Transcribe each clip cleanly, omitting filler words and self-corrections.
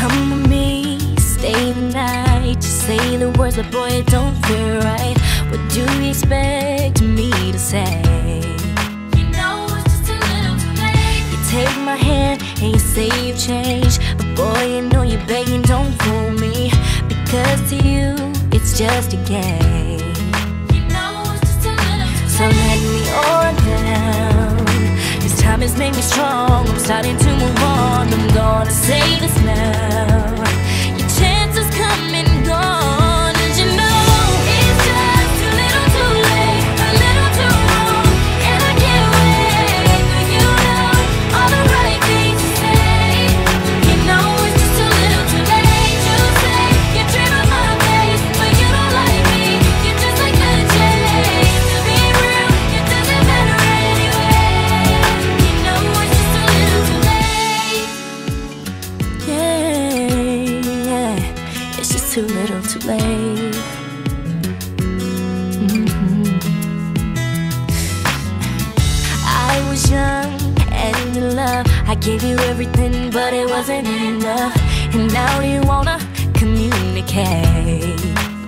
Come with me, stay the night. Just say the words, but boy, it don't feel right. What do you expect me to say? You know it's just a little too late. You take my hand and you say you've changed, but boy, you know you're begging, don't fool me. Because to you, it's just a game. You know it's just a little too late. So let me on down. This time has made me strong. I'm starting to move on. I'm gonna say this now. Your chance has come and gone, and you know it's just too little too late, a little too wrong, and I can't wait for you know all the right things to say. You know it's just a little too late. You say you dream of my face, but you don't like me. You're just like the chase. To be real, it doesn't matter anyway. You know it's just a little too late. Yeah, it's just too little too late. I was young and in love. I gave you everything, but it wasn't enough. And now you wanna communicate.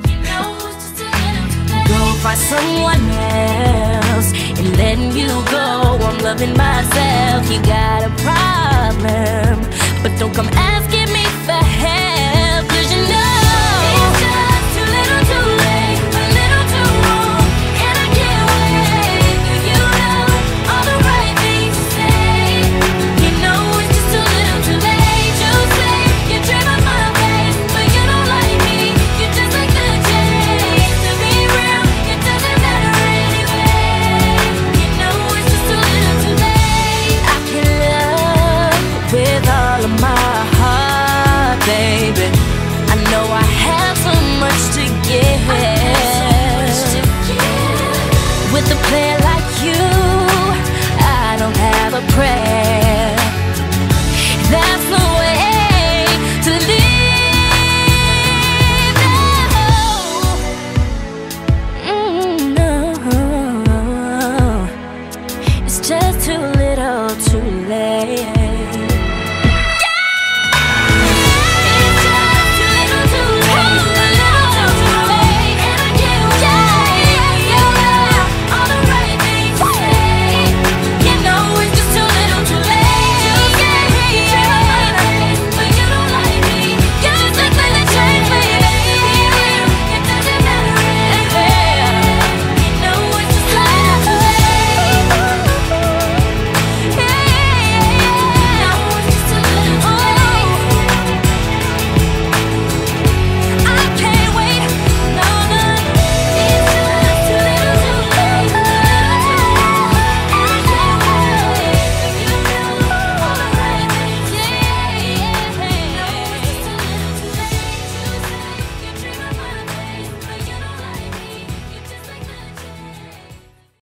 You know it's just a little too late. Go find someone else and letting you go. I'm loving myself. You got a problem, but don't come asking me for help. 'Cause you know it's just too little too late, a little too wrong, and I can't wait for you know all the right things to say. You know it's just a little too late. You say you dream of my face, but you don't like me. You're just like the chase. To be real, it doesn't matter anyway. You know it's just a little too late. I can love with all of my heart, baby.